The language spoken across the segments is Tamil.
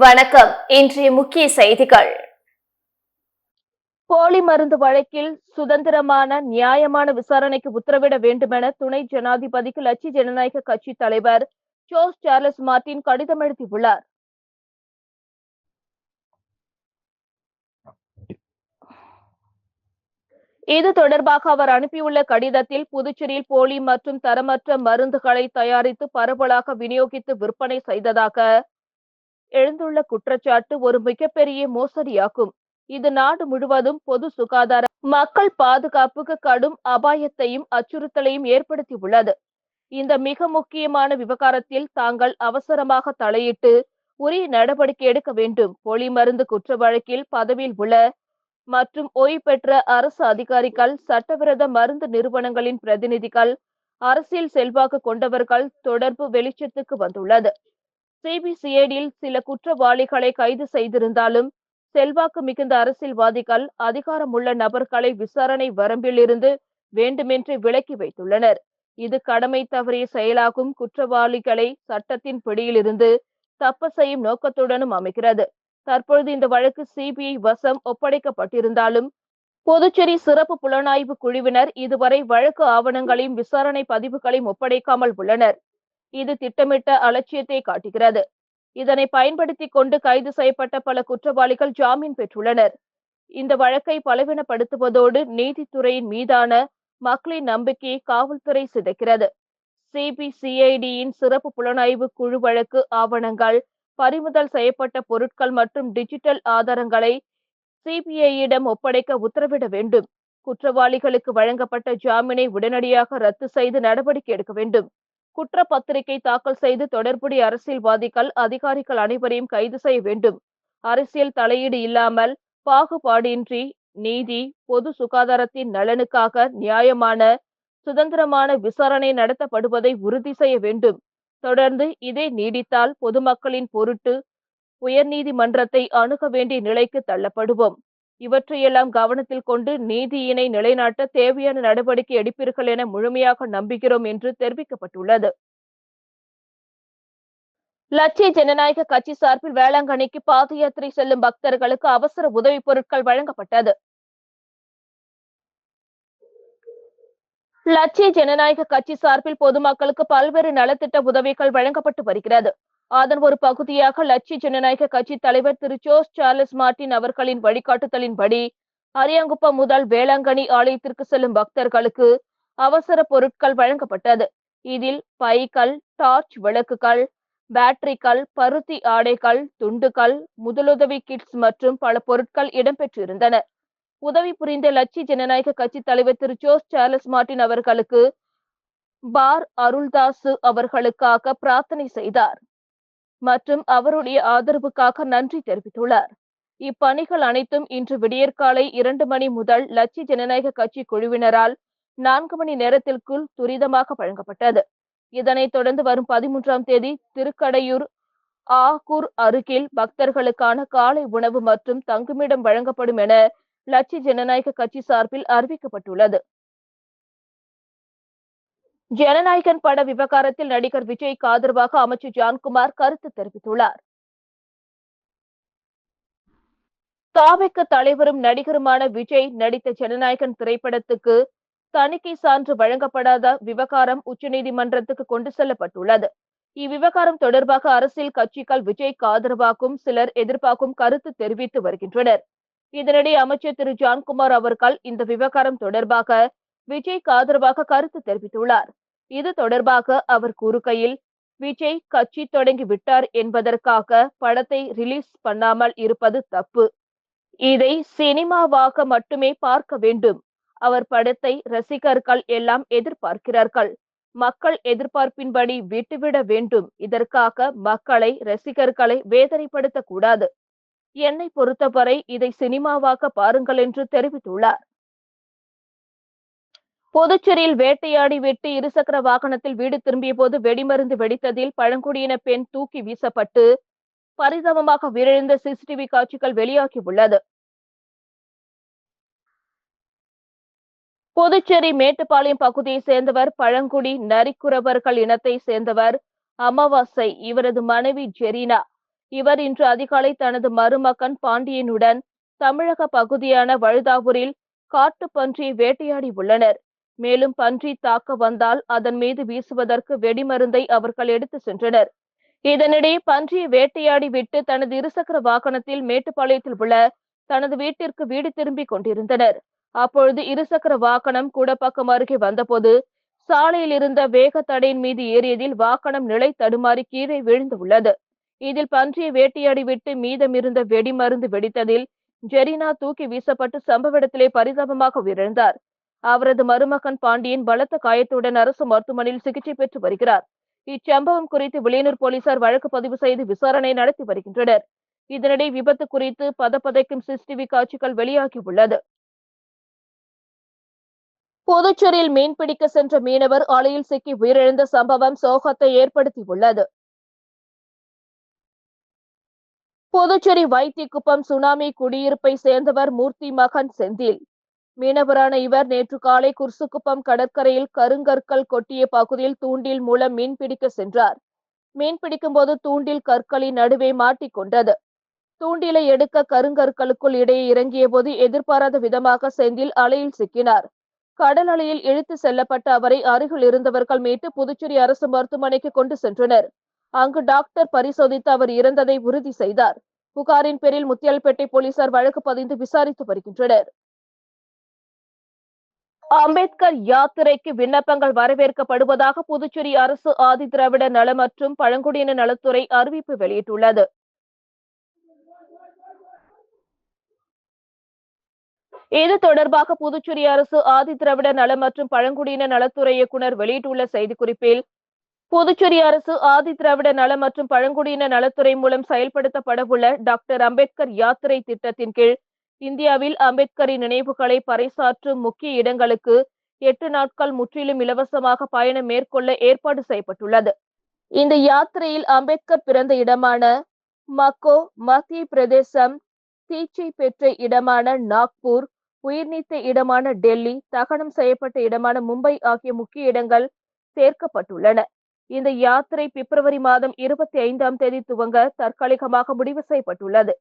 வணக்கம். இன்றைய முக்கிய செய்திகள். போலி மருந்து வழக்கில் சுதந்திரமான நியாயமான விசாரணைக்கு உத்தரவிட வேண்டுமென துணை ஜனாதிபதிக்கு லட்சிய ஜனநாயக கட்சி தலைவர் ஜோஸ் சார்லஸ் மார்டின் கடிதம் எழுதியுள்ளார். இது தொடர்பாக அவர் அனுப்பியுள்ள கடிதத்தில் புதுச்சேரியில் போலி மற்றும் தரமற்ற மருந்துகளை தயாரித்து பரவலாக விநியோகித்து விற்பனை செய்ததாக எழுந்துள்ள குற்றச்சாட்டு ஒரு மிகப்பெரிய மோசடியாகும். இது நாடு முழுவதும் பொது சுகாதார மக்கள் பாதுகாப்புக்கு கடும் அபாயத்தையும் அச்சுறுத்தலையும் ஏற்படுத்தியுள்ளது. இந்த மிக முக்கியமான விவகாரத்தில் தாங்கள் அவசரமாக தலையிட்டு உரிய நடவடிக்கை எடுக்க வேண்டும். போலி மருந்து குற்ற வழக்கில் பதவியில் உள்ள மற்றும் ஓய்வு பெற்ற அரசு அதிகாரிகள், சட்டவிரோத மருந்து நிறுவனங்களின் பிரதிநிதிகள், அரசியல் செல்வாக்கு கொண்டவர்கள் தொடர்பு வெளிச்சத்துக்கு வந்துள்ளது. சிபிசிஐடியில் சில குற்றவாளிகளை கைது செய்திருந்தாலும் செல்வாக்கு மிகுந்த அரசியல்வாதிகள், அதிகாரமுள்ள நபர்களை விசாரணை வரம்பில் இருந்து வேண்டுமென்றே விலக்கி வைத்துள்ளனர். இது கடமை தவறிய செயலாகும். குற்றவாளிகளை சட்டத்தின் பிடியிலிருந்து தப்ப செய்யும் நோக்கத்துடனும் அமைகிறது. தற்பொழுது இந்த வழக்கு சிபிஐ வசம் ஒப்படைக்கப்பட்டிருந்தாலும் புதுச்சேரி சிறப்பு புலனாய்வு குழுவினர் இதுவரை வழக்கு ஆவணங்களையும் விசாரணை பதிவுகளையும் ஒப்படைக்காமல் உள்ளனர். இது திட்டமிட்ட அலட்சியத்தை காட்டுகிறது. இதனை பயன்படுத்திக் கொண்டு கைது செய்யப்பட்ட பல குற்றவாளிகள் ஜாமீன் பெற்றுள்ளனர். இந்த வழக்கை பலவீனப்படுத்துவதோடு நீதித்துறையின் மீதான மக்களின் நம்பிக்கையை காவல்துறை சிதைக்கிறது. சிபிசிஐடியின் சிறப்பு புலனாய்வு குழு வழக்கு ஆவணங்கள், பறிமுதல் செய்யப்பட்ட பொருட்கள் மற்றும் டிஜிட்டல் ஆதாரங்களை சிபிஐயிடம் ஒப்படைக்க உத்தரவிட வேண்டும். குற்றவாளிகளுக்கு வழங்கப்பட்ட ஜாமீனை உடனடியாக ரத்து செய்து நடவடிக்கை எடுக்க வேண்டும். குற்றப்பத்திரிகை தாக்கல் செய்து தொடர்புடைய அரசியல்வாதிகள், அதிகாரிகள் அனைவரையும் கைது செய்ய வேண்டும். அரசியல் தலையீடு இல்லாமல், பாகுபாடின்றி நீதி, பொது சுகாதாரத்தின் நலனுக்காக நியாயமான, சுதந்திரமான விசாரணை நடத்தப்படுவதை உறுதி செய்ய வேண்டும். தொடர்ந்து இதே நீடித்தால் பொதுமக்களின் பொருட்டு உயர்நீதிமன்றத்தை அணுக வேண்டிய நிலைக்கு தள்ளப்படுவோம். இவற்றையெல்லாம் கவனத்தில் கொண்டு நீதியினை நிலைநாட்ட தேவையான நடவடிக்கை எடுப்பீர்கள் என முழுமையாக நம்புகிறோம் என்று தெரிவிக்கப்பட்டுள்ளது. லட்சிய ஜனநாயக கட்சி சார்பில் வேளாங்கண்ணிக்கு பாத யாத்திரை செல்லும் பக்தர்களுக்கு அவசர உதவி பொருட்கள் வழங்கப்பட்டது. லட்சிய ஜனநாயக கட்சி சார்பில் பொதுமக்களுக்கு பல்வேறு நலத்திட்ட உதவிகள் வழங்கப்பட்டு வருகிறது. அதன் ஒரு பகுதியாக லட்சிய ஜனநாயக கட்சி தலைவர் திரு ஜோஸ் சார்லஸ் மார்டின் அவர்களின் வழிகாட்டுதலின்படி அரியாங்குப்பம் முதல் வேளாங்கண்ணி ஆலயத்திற்கு செல்லும் பக்தர்களுக்கு அவசர பொருட்கள் வழங்கப்பட்டது. இதில் பைகள், டார்ச் விளக்குகள், பேட்டரிகள், பருத்தி ஆடைகள், துண்டுகள், முதலுதவி கிட்ஸ் மற்றும் பல பொருட்கள் இடம்பெற்றிருந்தன. உதவி புரிந்த லட்சிய ஜனநாயக கட்சி தலைவர் திரு ஜோஸ் சார்லஸ் மார்டின் அவர்களுக்கு பார் அருள்தாசு அவர்களுக்காக பிரார்த்தனை செய்தார் மற்றும் அவருடைய ஆதரவுக்காக நன்றி தெரிவித்துள்ளார். இப்பணிகள் அனைத்தும் இன்று விடியற்காலை 2 மணி முதல் லட்சிய ஜனநாயக கட்சி குழுவினரால் 4 மணி நேரத்திற்குள் துரிதமாக வழங்கப்பட்டது. இதனைத் தொடர்ந்து வரும் 13ஆம் தேதி திருக்கடையூர் ஆகூர் அருகில் பக்தர்களுக்கான காலை உணவு மற்றும் தங்குமிடம் வழங்கப்படும் என லட்சிய ஜனநாயக கட்சி சார்பில் அறிவிக்கப்பட்டுள்ளது. ஜனநாயகன் பட விவகாரத்தில் நடிகர் விஜய்க்கு ஆதரவாக அமைச்சர் ஜான்குமார் கருத்து தெரிவித்துள்ளார். தாவேக தலைவரும் நடிகருமான விஜய் நடித்த ஜனநாயகன் திரைப்படத்துக்கு தணிக்கை சான்று வழங்கப்படாத விவகாரம் உச்சநீதிமன்றத்துக்கு கொண்டு செல்லப்பட்டுள்ளது. இவ்விவகாரம் தொடர்பாக அரசியல் கட்சிகள் விஜய்க்கு ஆதரவாகவும் சிலர் எதிர்ப்பாகவும் கருத்து தெரிவித்து வருகின்றனர். இதனிடையே அமைச்சர் திரு ஜான்குமார் அவர்கள் இந்த விவகாரம் தொடர்பாக விஜய்க்கு ஆதரவாக கருத்து தெரிவித்துள்ளார். இது தொடர்பாக அவர் கூறுகையில், விஜய் கட்சி தொடங்கி விட்டார் என்பதற்காக படத்தை ரிலீஸ் பண்ணாமல் இருப்பது தப்பு. இதை சினிமாவாக மட்டுமே பார்க்க வேண்டும். அவர் படத்தை ரசிகர்கள் எல்லாம் எதிர்பார்க்கிறார்கள். மக்கள் எதிர்பார்ப்பின்படி விட்டுவிட வேண்டும். இதற்காக மக்களை, ரசிகர்களை வேதனைப்படுத்த கூடாது. என்னை பொறுத்தவரை இதை சினிமாவாக பாருங்கள் என்று தெரிவித்துள்ளார். புதுச்சேரியில் வேட்டையாடி வெட்டி இருசக்கர வாகனத்தில் வீடு திரும்பிய போது வெடிமருந்து வெடித்ததில் பழங்குடியின பெண் தூக்கி வீசப்பட்டு பரிதாபமாக உயிரிழந்த சிசிடிவி காட்சிகள் வெளியாகியுள்ளது. புதுச்சேரி மேட்டுப்பாளையம் பகுதியை சேர்ந்தவர் பழங்குடி நரிக்குறவர்கள் இனத்தை சேர்ந்தவர் அமாவாசை. இவரது மனைவி ஜெரீனா. இவர் இன்று அதிகாலை தனது மருமகன் பாண்டியனுடன் தமிழக பகுதியான வழுதாவூரில் காட்டு பன்றியை வேட்டையாடி உள்ளனர். மேலும் பன்றி தாக்க வந்தால் அதன் மீது வீசுவதற்கு வெடிமருந்தை அவர்கள் எடுத்து சென்றனர். இதனிடையே பன்றியை வேட்டையாடி விட்டு தனது இருசக்கர வாகனத்தில் மேட்டுப்பாளையத்தில் உள்ள தனது வீட்டிற்கு வீடு திரும்பிக் கொண்டிருந்தனர். அப்பொழுது இருசக்கர வாகனம் கூடப்பாக்கம் அருகே வந்தபோது சாலையில் இருந்த வேக தடையின் மீது ஏறியதில் வாகனம் நிலை தடுமாறி கீழே விழுந்து உள்ளது. இதில் பன்றியை வேட்டையாடி விட்டு மீதமிருந்த வெடிமருந்து வெடித்ததில் ஜெரினா தூக்கி வீசப்பட்டு சம்பவ இடத்திலே பரிதாபமாக உயிரிழந்தார். அவரது மருமகன் பாண்டியன் பலத்த காயத்துடன் அரசு மருத்துவமனையில் சிகிச்சை பெற்று வருகிறார். இச்சம்பவம் குறித்து வில்லியனூர் போலீசார் வழக்கு பதிவு செய்து விசாரணை நடத்தி வருகின்றனர். இதனிடையே விபத்து குறித்து பதப்பதைக்கும் சிசிடிவி காட்சிகள் வெளியாகியுள்ளது. புதுச்சேரியில் மீன்பிடிக்க சென்ற மீனவர் அலையில் சிக்கி உயிரிழந்த சம்பவம் சோகத்தை ஏற்படுத்தியுள்ளது. புதுச்சேரி வைத்திக்குப்பம் சுனாமி குடியிருப்பை சேர்ந்தவர் மூர்த்தி மகன் செந்தில். மீனவரான இவர் நேற்று காலை குர்சுக்குப்பம் கடற்கரையில் கருங்கற்கள் கொட்டிய பகுதியில் தூண்டில் மூலம் மீன்பிடிக்க சென்றார். மீன்பிடிக்கும் போது தூண்டில் கற்களின் நடுவே மாட்டிக்கொண்டது. தூண்டிலை எடுக்க கருங்கற்களுக்குள் இடையே இறங்கிய போது எதிர்பாராத விதமாக செந்தில் அலையில் சிக்கினார். கடல் அலையில் இழுத்து செல்லப்பட்ட அவரை அருகில் இருந்தவர்கள் மீட்டு புதுச்சேரி அரசு மருத்துவமனைக்கு கொண்டு சென்றனர். அங்கு டாக்டர் பரிசோதித்து அவர் இறந்ததை உறுதி செய்தார். புகாரின் பேரில் முத்தியால்பேட்டை போலீசார் வழக்கு பதிந்து விசாரித்து வருகின்றனர். அம்பேத்கர் யாத்திரைக்கு விண்ணப்பங்கள் வரவேற்கப்படுவதாக புதுச்சேரி அரசு ஆதிதிராவிட நல மற்றும் பழங்குடியின நலத்துறை அறிவிப்பு வெளியிட்டுள்ளது. இது தொடர்பாக புதுச்சேரி அரசு ஆதிதிராவிட நல மற்றும் பழங்குடியின நலத்துறை இயக்குநர் வெளியிட்டுள்ள செய்திக்குறிப்பில், புதுச்சேரி அரசு ஆதிதிராவிட நல மற்றும் பழங்குடியின நலத்துறை மூலம் செயல்படுத்தப்படவுள்ள டாக்டர் அம்பேத்கர் யாத்திரை திட்டத்தின் கீழ் இந்தியாவில் அம்பேத்கரின் நினைவுகளை பறைசாற்றும் முக்கிய இடங்களுக்கு 8 நாட்கள் முற்றிலும் இலவசமாக பயணம் மேற்கொள்ள ஏற்பாடு செய்யப்பட்டுள்ளது. இந்த யாத்திரையில் அம்பேத்கர் பிறந்த இடமான மக்கோ மத்திய பிரதேசம், தீட்சை பெற்ற இடமான நாக்பூர், உயிர்நீத்த இடமான டெல்லி, தகனம் செய்யப்பட்ட இடமான மும்பை ஆகிய முக்கிய இடங்கள் சேர்க்கப்பட்டுள்ளன. இந்த யாத்திரை பிப்ரவரி மாதம் 25ஆம் தேதி துவங்க தற்காலிகமாக முடிவு செய்யப்பட்டுள்ளது.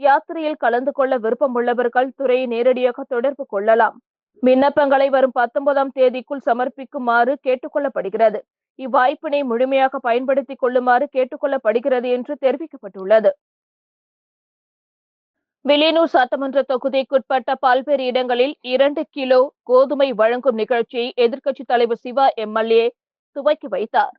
யாத்திரையில் கலந்து கொள்ள விருப்பம் உள்ளவர்கள் துறையை நேரடியாக தொடர்பு கொள்ளலாம். விண்ணப்பங்களை வரும் 19ஆம் தேதிக்குள் சமர்ப்பிக்குமாறு கேட்டுக்கொள்ளப்படுகிறது. இவ்வாய்ப்பினை முழுமையாக பயன்படுத்திக் கொள்ளுமாறு கேட்டுக்கொள்ளப்படுகிறது என்று தெரிவிக்கப்பட்டுள்ளது. வில்லியனூர் சட்டமன்ற தொகுதிக்குட்பட்ட பல்வேறு இடங்களில் 2 கிலோ கோதுமை வழங்கும் நிகழ்ச்சியை எதிர்க்கட்சித் தலைவர் சிவா எம்எல்ஏ துவக்கி வைத்தார்.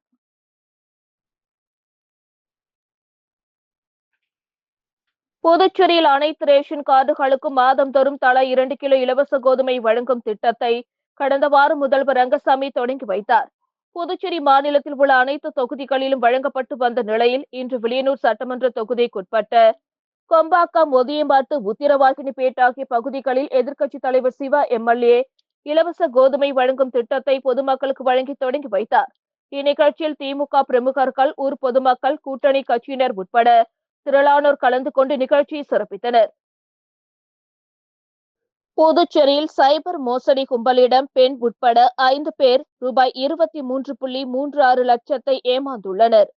புதுச்சேரியில் அனைத்து ரேஷன் கார்டுகளுக்கும் மாதந்தோறும் தலா 2 கிலோ இலவச கோதுமை வழங்கும் திட்டத்தை கடந்த வாரம் முதல்வர் ரங்கசாமி தொடங்கி வைத்தார். புதுச்சேரி மாநிலத்தில் உள்ள அனைத்து தொகுதிகளிலும் வழங்கப்பட்டு வந்த நிலையில் இன்று வில்லியனூர் சட்டமன்ற தொகுதிக்குட்பட்ட கொம்பாக்கம், ஒதியம்பாட்டு, உத்திரவாகினிபேட் ஆகிய பகுதிகளில் எதிர்க்கட்சித் தலைவர் சிவா எம்எல்ஏ இலவச கோதுமை வழங்கும் திட்டத்தை பொதுமக்களுக்கு வழங்கி தொடங்கி வைத்தார். இந்நிகழ்ச்சியில் திமுக பிரமுகர்கள், ஊர் பொதுமக்கள், கூட்டணி கட்சியினர் உட்பட திரளானோர் கலந்து கொண்டு நிகழ்ச்சியை சிறப்பித்தனர். புதுச்சேரியில் சைபர் மோசடி கும்பலிடம் பெண் உட்பட 5 பேர் ரூபாய் 23.36 லட்சத்தை ஏமாந்துள்ளனர்.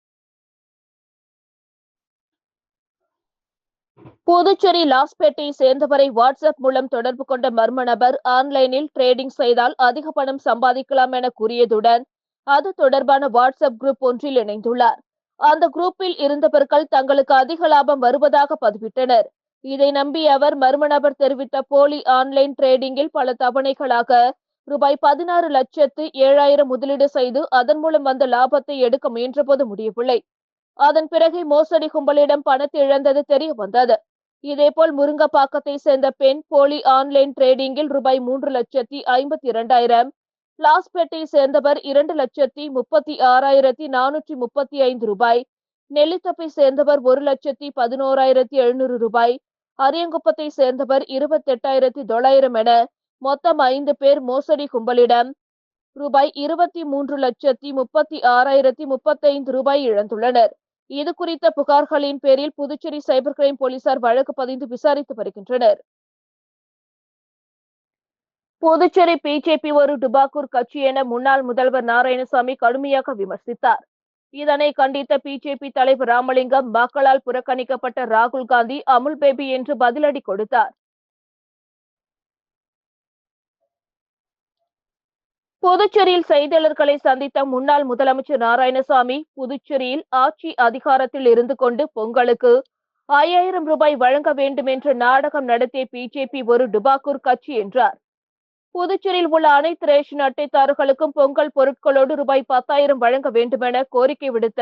புதுச்சேரி லாஸ்பேட்டை சேர்ந்தவரை வாட்ஸ்அப் மூலம் தொடர்பு கொண்ட மர்ம நபர் ஆன்லைனில் டிரேடிங் செய்தால் அதிக பணம் சம்பாதிக்கலாம் என கூறியதுடன் அது தொடர்பான வாட்ஸ்அப் குரூப் ஒன்றில் இணைந்துள்ளார். அந்த குரூப்பில் இருந்தவர்கள் தங்களுக்கு அதிக லாபம் வருவதாக பதிவிட்டனர். இதை நம்பி அவர் மர்ம நபர் தெரிவித்த போலி ஆன்லைன் டிரேடிங்கில் பல தவணைகளாக ரூபாய் 16,07,000 முதலீடு செய்து அதன் மூலம் வந்த லாபத்தை எடுக்க முயன்றபோது முடியவில்லை. அதன் பிறகு மோசடி கும்பலிடம் பணத்தை இழந்தது தெரிய வந்தது. இதேபோல் முருங்கப்பாக்கத்தை சேர்ந்த பெண் போலி ஆன்லைன் டிரேடிங்கில் ரூபாய் 3,52,000, லாஸ்பேட்டை சேர்ந்தவர் 2,36,435 ரூபாய், நெல்லித்தப்பை சேர்ந்தவர் 1,11,700 ரூபாய், அரியங்குப்பத்தை சேர்ந்தவர் 28,900 என மொத்தம் 5 பேர் மோசடி கும்பலிடம் ரூபாய் 23,36,035 ரூபாய் இழந்துள்ளனர். இது குறித்த புகார்களின் பேரில் புதுச்சேரி சைபர் கிரைம் போலீசார் வழக்கு பதிந்து விசாரித்து வருகின்றனர். புதுச்சேரி பிஜேபி ஒரு டுபாக்கூர் கட்சி என முன்னாள் முதல்வர் நாராயணசாமி கடுமையாக விமர்சித்தார். இதனை கண்டித்த பிஜேபி தலைவர் ராமலிங்கம் மக்களால் புறக்கணிக்கப்பட்ட ராகுல் காந்தி அமுல் பேபி என்று பதிலடி கொடுத்தார். புதுச்சேரியில் செய்தியாளர்களை சந்தித்த முன்னாள் முதலமைச்சர் நாராயணசாமி, புதுச்சேரியில் ஆட்சி அதிகாரத்தில் இருந்து கொண்டு பொங்கலுக்கு 5000 ரூபாய் வழங்க வேண்டும் என்ற நாடகம் நடத்திய பிஜேபி ஒரு டுபாக்கூர் கட்சி என்றார். புதுச்சேரியில் உள்ள அனைத்து ரேஷன் அட்டைதாரர்களுக்கும் பொங்கல் பொருட்களோடு ரூபாய் 10,000 வழங்க வேண்டுமென கோரிக்கை விடுத்த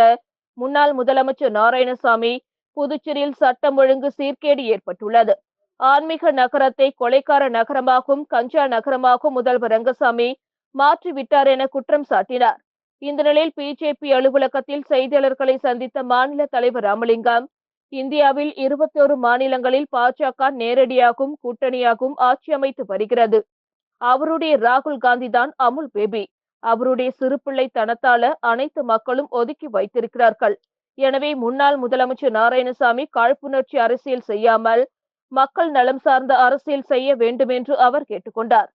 முன்னாள் முதலமைச்சர் நாராயணசாமி, புதுச்சேரியில் சட்டம் ஒழுங்கு சீர்கேடு ஏற்பட்டுள்ளது. ஆன்மீக நகரத்தை கொலைக்கார நகரமாகவும் கஞ்சா நகரமாகவும் முதல்வர் ரங்கசாமி மாற்றிவிட்டார் என குற்றம் சாட்டினார். இந்த நிலையில் பிஜேபி அலுவலகத்தில் செய்தியாளர்களை சந்தித்த மாநில தலைவர் ராமலிங்கம், இந்தியாவில் 21 மாநிலங்களில் பாஜக நேரடியாகவும் கூட்டணியாகவும் ஆட்சி அமைத்து வருகிறது. அவருடைய ராகுல் காந்தி தான் அமுல் பேபி. அவருடைய சிறுபிள்ளை தனத்தால அனைத்து மக்களும் ஒதுக்கி வைத்திருக்கிறார்கள். எனவே முன்னாள் முதலமைச்சர் நாராயணசாமி காழ்ப்புணர்ச்சி அரசியல் செய்யாமல் மக்கள் நலம் சார்ந்த அரசியல் செய்ய வேண்டும் என்று அவர் கேட்டுக்கொண்டார்.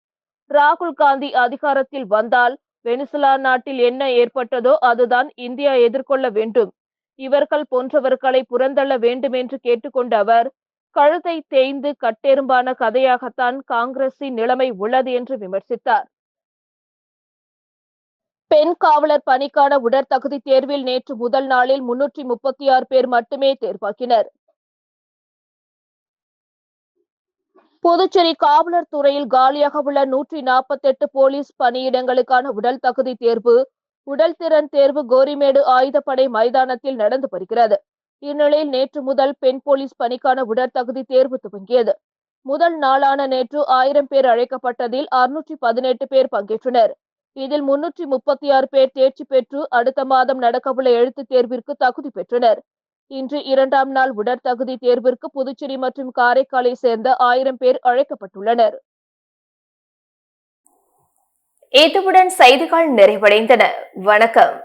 ராகுல் காந்தி அதிகாரத்தில் வந்தால் வெனிசுலா நாட்டில் என்ன ஏற்பட்டதோ அதுதான் இந்தியா எதிர்கொள்ள வேண்டும். இவர்கள் போன்றவர்களை புறந்தள்ள வேண்டும் என்று கேட்டுக்கொண்ட அவர், கழுத்தை தேய்ந்து கட்டெரும்பான கதையாகத்தான் காங்கிரசின் நிலைமை உள்ளது என்று விமர்சித்தார். பெண் காவலர் பணிக்கான உடற்தகுதி தேர்வில் நேற்று முதல் நாளில் 336 பேர் மட்டுமே தேர்வாகினர். புதுச்சேரி காவலர் துறையில் காலியாக உள்ள 148 போலீஸ் பணியிடங்களுக்கான உடல் தகுதி தேர்வு, உடல் திறன் தேர்வு கோரிமேடு ஆயுதப்படை மைதானத்தில் நடந்து வருகிறது. இந்நிலையில் நேற்று முதல் பெண் போலீஸ் பணிக்கான உடற்தகுதி தேர்வு துவங்கியது. முதல் நாளான நேற்று 1000 பேர் அழைக்கப்பட்டதில் 618 பேர் பங்கேற்றனர். இதில் 336 பேர் தேர்ச்சி பெற்று அடுத்த மாதம் நடக்கவுள்ள எழுத்துத் தேர்விற்கு தகுதி பெற்றனர். இன்று 2ஆம் நாள் உடற்தகுதி தேர்விற்கு புதுச்சேரி மற்றும் காரைக்காலை சேர்ந்த 1000 பேர் அழைக்கப்பட்டுள்ளனர். இதுவுடன் செய்திகள் நிறைவடைந்தன. வணக்கம்.